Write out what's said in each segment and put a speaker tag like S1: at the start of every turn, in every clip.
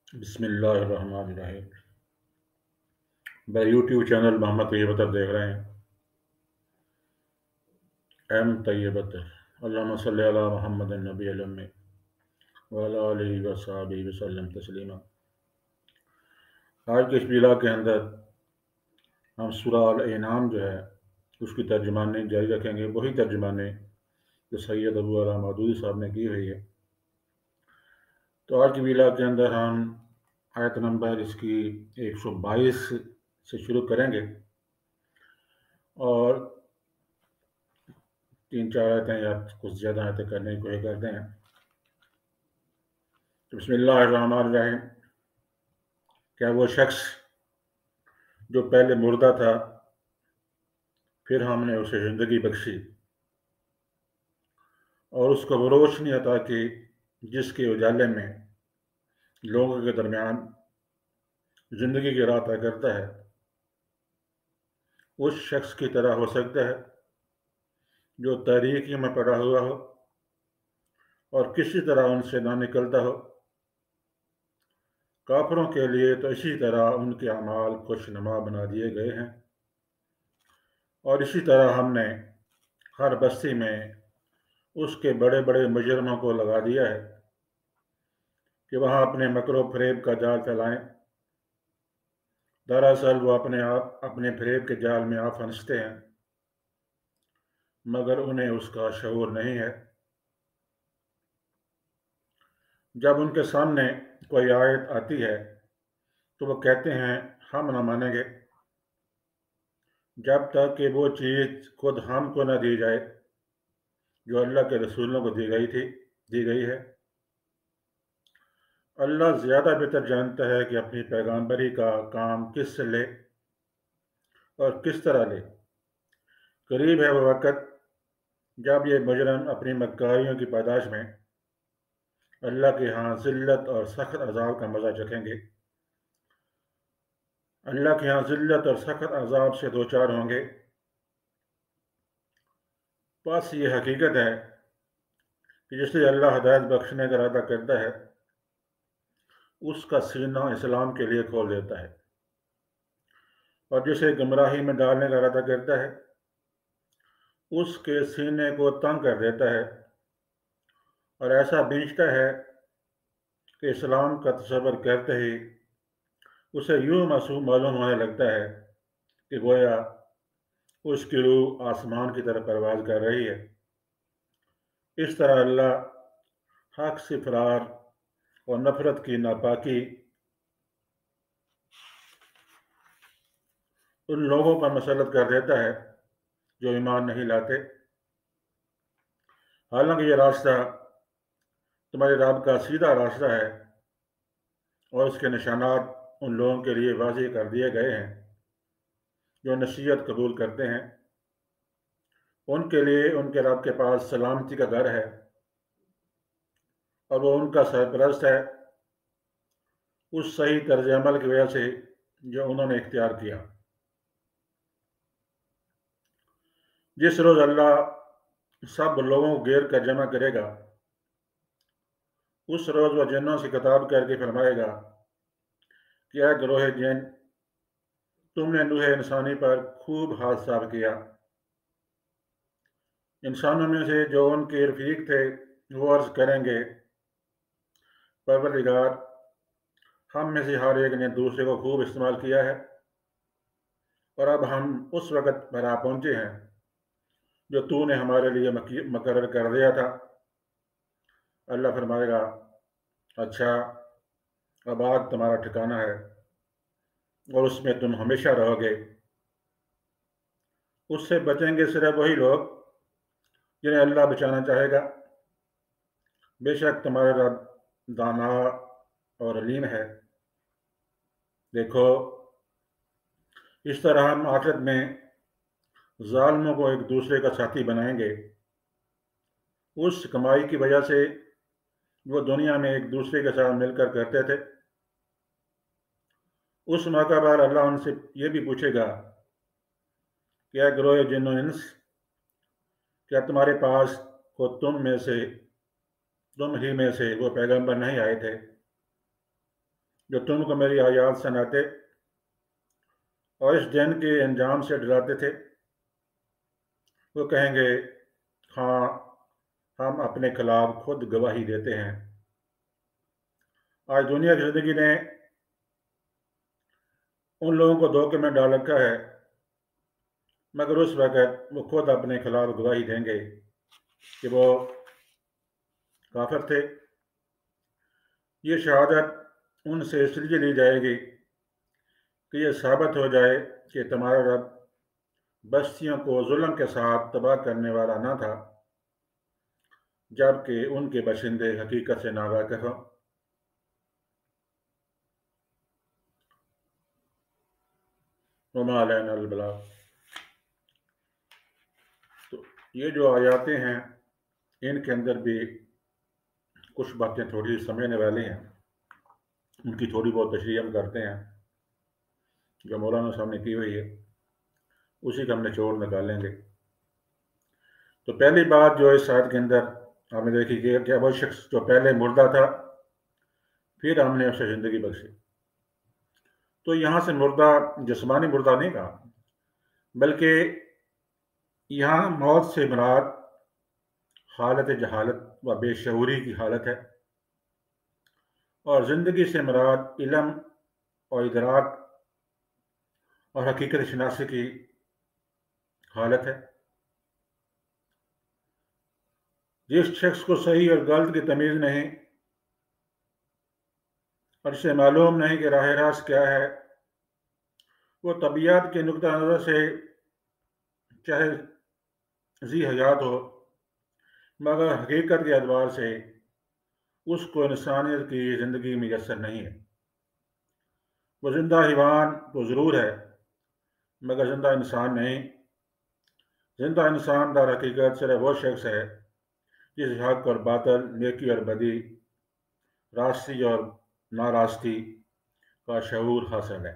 S1: بسم اللہ الرحمن الرحیم۔ میرا یوٹیوب چینل محمد طیب اطہر دیکھ رہے ہیں۔ ایم طیب اطہر۔ اللہم صلی علی محمد النبی المی وعلی آلہ وصحبہ وسلم تسلیما۔ آج کے اس ویلاگ کے اندر ہم سورہ الانعام جو ہے اس کی ترجمانی جاری رکھیں گے، وہی ترجمانی جو سید ابو علا مودودی صاحب نے کی ہوئی ہے۔ تو آج کی ویلاگ کے اندر ہم آیت نمبر اس کی 122 سے شروع کریں گے اور 3-4 آیتیں یا کچھ زیادہ آیتیں کرنے کی کوشش کرتے ہیں۔ بسم اللہ الرحمن الرحیم۔ کیا وہ شخص جو پہلے مردہ تھا پھر ہم نے اسے زندگی بخشی اور اس کو وہ روشنی عطا کی جس کے اجالے میں لوگوں کے درمیان زندگی کی راہ طے کرتا ہے، اس شخص کی طرح ہو سکتا ہے جو تاریکی میں پڑا ہوا ہو اور کسی طرح ان سے نہ نکلتا ہو؟ کافروں کے لیے تو اسی طرح ان کے اعمال خوشنما بنا دیے گئے ہیں، اور اسی طرح ہم نے ہر بستی میں اس کے بڑے بڑے مجرموں کو لگا دیا ہے کہ وہاں اپنے مکر و فریب کا جال پھیلائیں۔ دراصل وہ اپنے فریب کے جال میں آپ پھنستے ہیں، مگر انہیں اس کا شعور نہیں ہے۔ جب ان کے سامنے کوئی آیت آتی ہے تو وہ کہتے ہیں ہم نہ مانیں گے جب تک کہ وہ چیز خود ہم کو نہ دی جائے جو اللہ کے رسولوں کو دی گئی ہے۔ اللہ زیادہ بہتر جانتا ہے کہ اپنی پیغامبری کا کام کس سے لے اور کس طرح لے۔ قریب ہے وہ وقت جب یہ مجرم اپنی مکاریوں کی پاداش میں اللہ کے ہاں ذلت اور سخت عذاب کا مزہ چکھیں گے۔ اللہ کے ہاں ذلت اور سخت عذاب سے دوچار ہوں گے۔ بس یہ حقیقت ہے کہ جس سے اللہ ہدایت بخشنے کا ارادہ کرتا ہے اس کا سینہ اسلام کے لیے کھول دیتا ہے، اور جسے گمراہی میں ڈالنے کا ارادہ کرتا ہے اس کے سینے کو تنگ کر دیتا ہے، اور ایسا بینچتا ہے کہ اسلام کا تصور کرتے ہی اسے یوں معلوم ہونے لگتا ہے کہ گویا اس کی روح آسمان کی طرف پرواز کر رہی ہے۔ اس طرح اللہ حق سے فرار اور نفرت کی ناپاکی ان لوگوں پر مسلط کر دیتا ہے جو ایمان نہیں لاتے، حالانکہ یہ راستہ تمہارے رب کا سیدھا راستہ ہے اور اس کے نشانات ان لوگوں کے لیے واضح کر دیے گئے ہیں جو نصیحت قبول کرتے ہیں۔ ان کے لیے ان کے رب کے پاس سلامتی کا گھر ہے اور وہ ان کا سرپرست ہے اس صحیح طرز عمل کی وجہ سے جو انہوں نے اختیار کیا۔ جس روز اللہ سب لوگوں کو گھیر کر جمع کرے گا اس روز وہ جنوں سے خطاب کر کے فرمائے گا کہ اے گروہ جن، تم نے نوح انسانی پر خوب ہاتھ صاف کیا۔ انسانوں میں سے جو ان کے رفیق تھے وہ عرض کریں گے پروردگار، ہم میں سے ہر ایک نے دوسرے کو خوب استعمال کیا ہے، اور اب ہم اس وقت پر آ پہنچے ہیں جو تو نے ہمارے لیے مقرر کر دیا تھا۔ اللہ فرمائے گا اچھا، اب آگ تمہارا ٹھکانہ ہے اور اس میں تم ہمیشہ رہو گے۔ اس سے بچیں گے صرف وہی لوگ جنہیں اللہ بچانا چاہے گا۔ بے شک تمہارا رب دانا اور علیم ہے۔ دیکھو، اس طرح ہم آخرت میں ظالموں کو ایک دوسرے کا ساتھی بنائیں گے۔ اس کمائی کی وجہ سے وہ دنیا میں ایک دوسرے کے ساتھ مل کر کرتے تھے۔ اس موقع پر اللہ ان سے یہ بھی پوچھے گا کہ اے گروہ جن و انس، کیا تمہارے پاس خود تم ہی میں سے وہ پیغمبر نہیں آئے تھے جو تم کو میری آیات سناتے اور اس دن کے انجام سے ڈراتے تھے، وہ کہیں گے ہاں ہم اپنے خلاف خود گواہی دیتے ہیں۔ آج دنیا کی زندگی نے ان لوگوں کو دھوکے میں ڈال رکھا ہے، مگر اس وقت وہ خود اپنے خلاف گواہی دیں گے کہ وہ کافر تھے۔ یہ شہادت ان سے اس لیے لی جائے گی کہ یہ ثابت ہو جائے کہ تمہارا رب بستیوں کو ظلم کے ساتھ تباہ کرنے والا نہ تھا، جبکہ ان کے باشندے حقیقت سے ناواقف ہوں۔ وما علینا البلاغ۔ تو یہ جو آیاتیں ہیں ان کے اندر بھی کچھ باتیں تھوڑی سمجھنے والی ہیں، ان کی تھوڑی بہت تشریح ہم کرتے ہیں جو مولانا صاحب نے کی ہوئی ہے، اسی کا ہم نچوڑ نکالیں گے۔ تو پہلی بات جو اس آیت کے اندر آپ نے دیکھی کہ وہ شخص جو پہلے مردہ تھا پھر ہم نے اسے زندگی بخشی۔ تو یہاں سے مردہ جسمانی مردہ نہیں کہا، بلکہ یہاں موت سے مراد حالت جہالت و بے شعوری کی حالت ہے، اور زندگی سے مراد علم اور ادراک اور حقیقت شناسی کی حالت ہے۔ جس شخص کو صحیح اور غلط کی تمیز نہیں اور اسے معلوم نہیں کہ راہ راست کیا ہے، وہ طبیعت کے نقطہ نظر سے چاہے ذی حیات ہو، مگر حقیقت کے اعتبار سے اس کو انسانیت کی زندگی میسر نہیں ہے۔ وہ زندہ حیوان تو ضرور ہے، مگر زندہ انسان نہیں۔ زندہ انسان در حقیقت صرف وہ شخص ہے جس حق اور باطل، نیکی اور بدی، راستی اور ناراستی کا شعور حاصل ہے۔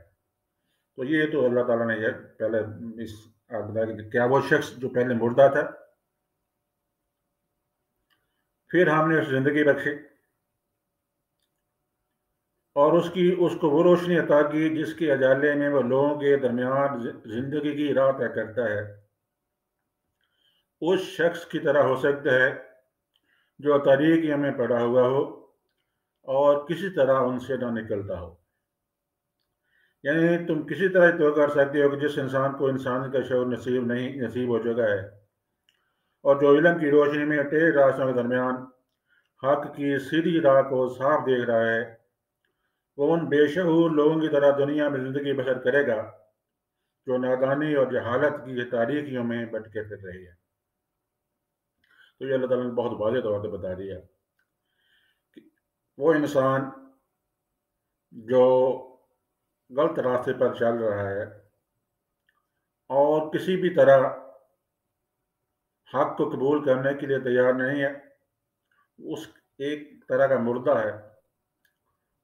S1: تو یہ تو اللہ تعالیٰ نے یہ پہلے اس بتایا کہ کیا وہ شخص جو پہلے مردہ تھا پھر ہم نے اس زندگی بخشی اور اس کو وہ روشنی عطا کی جس کے اجالے میں وہ لوگوں کے درمیان زندگی کی راہ طے کرتا ہے۔ اس شخص کی طرح ہو سکتا ہے جو تاریکیوں میں پڑا ہوا ہو اور کسی طرح ان سے نہ نکلتا ہو۔ یعنی تم کسی طرح تو کر سکتے ہو کہ جس انسان کو انسان کا شعور نصیب ہو چکا ہے اور جو علم کی روشنی میں ٹیڑھ راستوں کے درمیان حق کی سیدھی راہ کو صاف دیکھ رہا ہے، وہ ان بے شعور لوگوں کی طرح دنیا میں زندگی بسر کرے گا جو نادانی اور جہالت کی تاریکیوں میں بھٹکے پھر رہی ہے۔ تو یہ اللہ تعالیٰ نے بہت واضح طور پہ بتا دیا کہ وہ انسان جو غلط راستے پر چل رہا ہے اور کسی بھی طرح حق کو قبول کرنے کے لیے تیار نہیں ہے، اس ایک طرح کا مردہ ہے،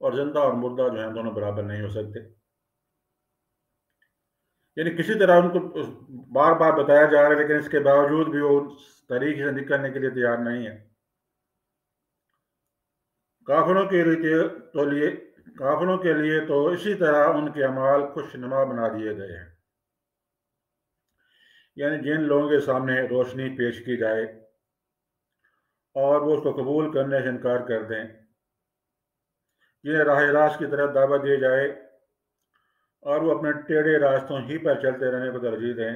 S1: اور زندہ اور مردہ جو ہیں دونوں برابر نہیں ہو سکتے۔ یعنی کسی طرح ان کو بار بار بتایا جا رہا ہے، لیکن اس کے باوجود بھی وہ اس طریقے سے نکلنے کے لیے تیار نہیں ہے۔ کافروں کے لیے تو اسی طرح ان کے اعمال خوش نما بنا دیے گئے ہیں۔ یعنی جن لوگوں کے سامنے روشنی پیش کی جائے اور وہ اس کو قبول کرنے سے انکار کر دیں، جنہیں راہ راست کی طرف دعوت دی جائے اور وہ اپنے ٹیڑھے راستوں ہی پر چلتے رہنے کو ترجیح دیں،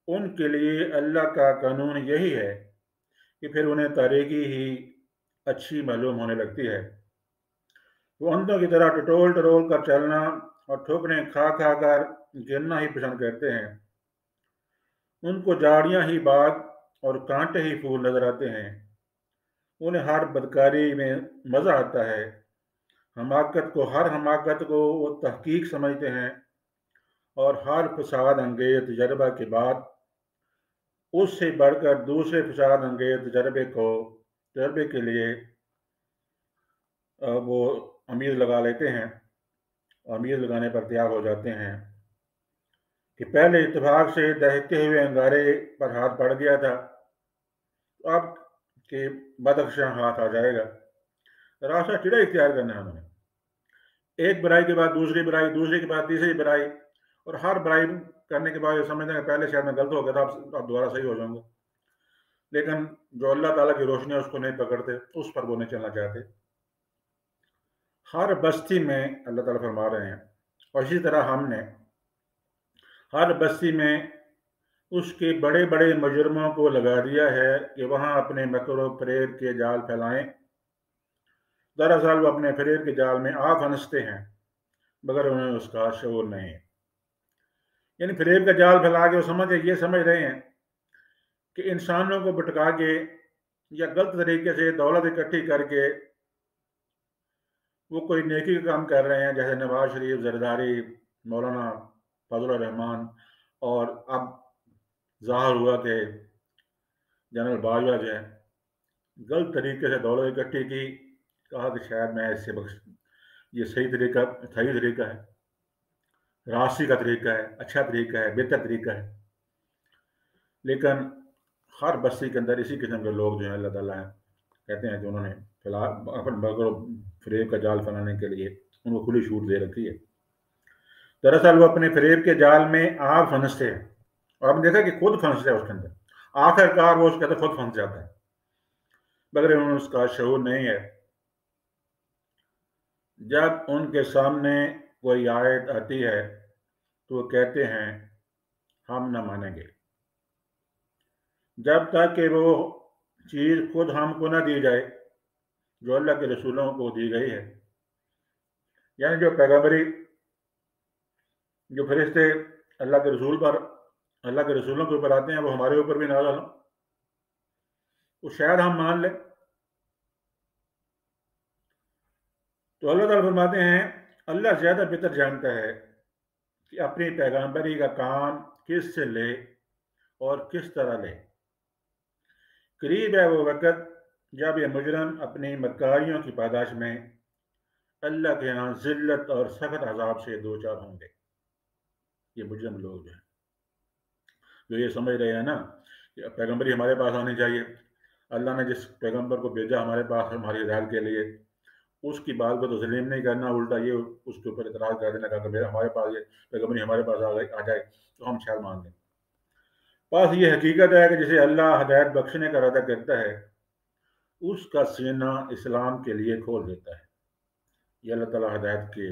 S1: ان کے لیے اللہ کا قانون یہی ہے کہ پھر انہیں تاریکی ہی اچھی معلوم ہونے لگتی ہے۔ وہ اندھوں کی طرح ٹٹول کر چلنا اور ٹھوکریں کھا کر گرنا ہی پسند کرتے ہیں۔ ان کو جھاڑیاں ہی باغ اور کانٹے ہی پھول نظر آتے ہیں۔ انہیں ہر بدکاری میں مزہ آتا ہے۔ ہر حماقت کو وہ تحقیق سمجھتے ہیں، اور ہر فساد انگیز تجربہ کے بعد اس سے بڑھ کر دوسرے فساد انگیز تجربے کے لیے وہ امید لگا لیتے ہیں، اور امید لگانے پر تیار ہو جاتے ہیں کہ پہلے اتفاق سے دہتے ہوئے انگارے پر ہاتھ پڑ گیا تھا، اب کہ بدخشاں ہاتھ آ جائے گا۔ راستہ ٹیڑھا اختیار کرنا ہے انہوں نے، ایک برائی کے بعد دوسری برائی، دوسری کے بعد تیسری برائی، اور ہر برائی کرنے کے بعد یہ سمجھتے ہیں کہ پہلے شاید میں غلط ہو گیا تھا، اب دوبارہ صحیح ہو جاؤں گا. لیکن جو اللہ تعالیٰ کی روشنی ہے اس کو نہیں پکڑتے، اس پر وہ نہیں چلنا چاہتے. ہر بستی میں اللہ تعالیٰ فرما رہے ہیں، اور اسی طرح ہم نے ہر بستی میں اس کے بڑے بڑے مجرموں کو لگا دیا ہے کہ وہاں اپنے مکر و فریب کے جال پھیلائیں. دراصل وہ اپنے فریب کے جال میں آپ پھنستے ہیں مگر انہیں اس کا شعور نہیں ہے. یعنی فریب کا جال پھیلا کے وہ یہ سمجھ رہے ہیں کہ انسانوں کو بھٹکا کے یا غلط طریقے سے دولت اکٹھی کر کے وہ کوئی نیکی کا کام کر رہے ہیں، جیسے نواز شریف، زرداری، مولانا فضل الرحمان، اور اب ظاہر ہوا کہ جنرل باجوہ جو ہے غلط طریقے سے دولت اکٹھی کی. کہا کہ شاید میں اس سے یہ صحیح طریقہ ہے، راستی کا طریقہ ہے، اچھا طریقہ ہے، بہتر طریقہ ہے. لیکن ہر بستی کے اندر اسی قسم کے لوگ جو ہیں اللہ تعالیٰ کہتے ہیں کہ انہوں نے فی الحال اپنے مکر و فریب کا جال پھیلانے کے لیے ان کو کھلی چھوٹ دے رکھی ہے. دراصل وہ اپنے فریب کے جال میں آپ پھنستے ہیں، اور آپ نے دیکھا کہ خود پھنستے ہیں اس کے اندر. آخر کار وہ اس کے اندر خود پھنس جاتا ہے مگر انہوں اس کا شعور نہیں ہے. جب ان کے سامنے کوئی آیت آتی ہے تو وہ کہتے ہیں ہم نہ مانیں گے جب تک کہ وہ چیز خود ہم کو نہ دی جائے جو اللہ کے رسولوں کو دی گئی ہے. یعنی جو پیغمبری، جو فرشتے اللہ کے رسولوں کے اوپر آتے ہیں وہ ہمارے اوپر بھی نازل ہوں، وہ شاید ہم مان لیں. تو اللہ تعالیٰ فرماتے ہیں اللہ زیادہ بہتر جانتا ہے کہ اپنی پیغمبری کا کام کس سے لے اور کس طرح لے. قریب ہے وہ وقت جب یہ مجرم اپنی مکاریوں کی پاداش میں اللہ کے یہاں ذلت اور سخت عذاب سے دوچار ہوں گے. یہ مجرم لوگ جو ہیں جو یہ سمجھ رہے ہیں نا کہ پیغمبری ہمارے پاس آنی چاہیے، اللہ نے جس پیغمبر کو بھیجا ہمارے پاس ہماری ہدایت کے لیے، اس کی بات کو تسلیم نہیں کرنا، الٹا یہ اس کے اوپر اعتراض کر دینا کہ ہمارے پاس یہ پیغمبری ہمارے پاس آ جائے تو ہم شاید مان لیں. بس یہ حقیقت ہے کہ جسے اللہ ہدایت بخشنے کا ارادہ کرتا ہے اس کا سینہ اسلام کے لیے کھول دیتا ہے. یہ اللہ تعالیٰ ہدایت کے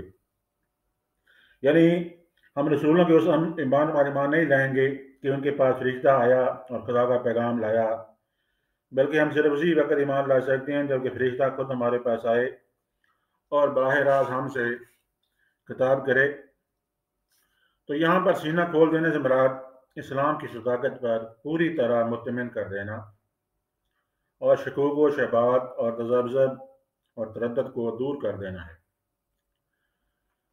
S1: یعنی ہم رسولوں کے اس ایمان نہیں لائیں گے کہ ان کے پاس فرشتہ آیا اور خدا کا پیغام لایا، بلکہ ہم صرف اسی وقت ایمان لا سکتے ہیں جبکہ فرشتہ خود ہمارے پاس آئے اور براہ راست ہم سے خطاب کرے. تو یہاں پر سینہ کھول دینے سے مراد اسلام کی صداقت پر پوری طرح مطمئن کر دینا اور شکوک و شبہات اور تذبذب اور تردد کو دور کر دینا ہے.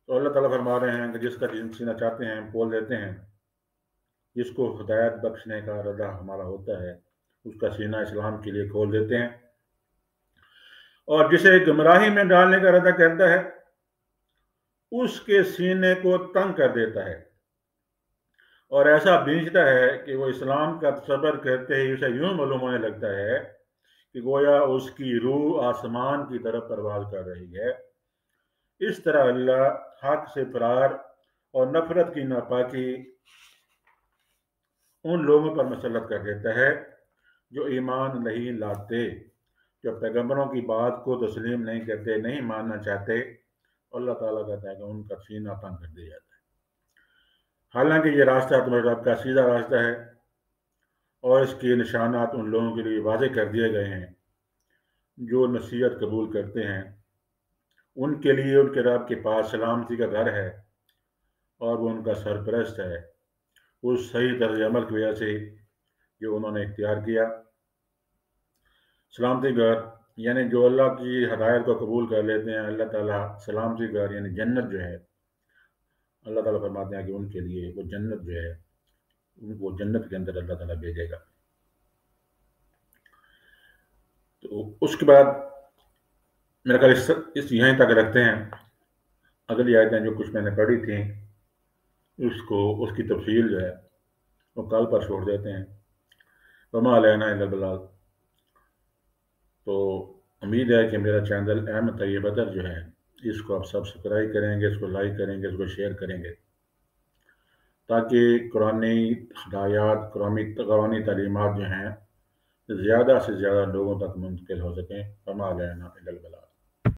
S1: تو اللہ تعالیٰ فرما رہے ہیں کہ جس کا سینہ چاہتے ہیں ہم کھول دیتے ہیں. جس کو ہدایت بخشنے کا ارادہ ہمارا ہوتا ہے اس کا سینہ اسلام کے لیے کھول دیتے ہیں، اور جسے گمراہی میں ڈالنے کا ارادہ کرتا ہے اس کے سینے کو تنگ کر دیتا ہے اور ایسا بھیجتا ہے کہ وہ اسلام کا تصور کرتے ہی اسے یوں معلوم ہونے لگتا ہے کہ گویا اس کی روح آسمان کی طرف پرواز کر رہی ہے. اس طرح اللہ حق سے فرار اور نفرت کی ناپاکی ان لوگوں پر مسلط کر دیتا ہے جو ایمان نہیں لاتے، جو پیغمبروں کی بات کو تسلیم نہیں کرتے، نہیں ماننا چاہتے. اللہ تعالیٰ کہتا ہے کہ ان کا سینہ تنگ کر دیا جاتا ہے. حالانکہ یہ راستہ تمہارے رب کا سیدھا راستہ ہے اور اس کے نشانات ان لوگوں کے لیے واضح کر دیے گئے ہیں جو نصیحت قبول کرتے ہیں. ان کے لیے ان کے رب کے پاس سلامتی کا گھر ہے اور وہ ان کا سرپرست ہے اس صحیح طرز عمل کی وجہ سے جو انہوں نے اختیار کیا. سلامتی گھر یعنی جو اللہ کی ہدایت کو قبول کر لیتے ہیں. اللہ تعالیٰ سلامتی گھر یعنی جنت جو ہے، اللہ تعالیٰ فرماتے ہیں کہ ان کے لیے وہ جنت جو ہے ان کو جنت کے اندر اللہ تعالیٰ بھیجے گا. تو اس کے بعد میرا خیال اس یہیں تک رکھتے ہیں. اگلی آیتیں جو کچھ میں نے پڑھی تھیں اس کی تفصیل جو ہے وہ کل پر چھوڑ دیتے ہیں. وما علینا الا البلاغ. تو امید ہے کہ میرا چینل احمد طیب بدر جو ہے اس کو آپ سبسکرائب کریں گے، اس کو لائک کریں گے، اس کو شیئر کریں گے، تاکہ قرآنی ہدایات، قرآنی تعلیمات جو ہیں زیادہ سے زیادہ لوگوں تک منتقل ہو سکیں۔ وما علینا الا البلاغ۔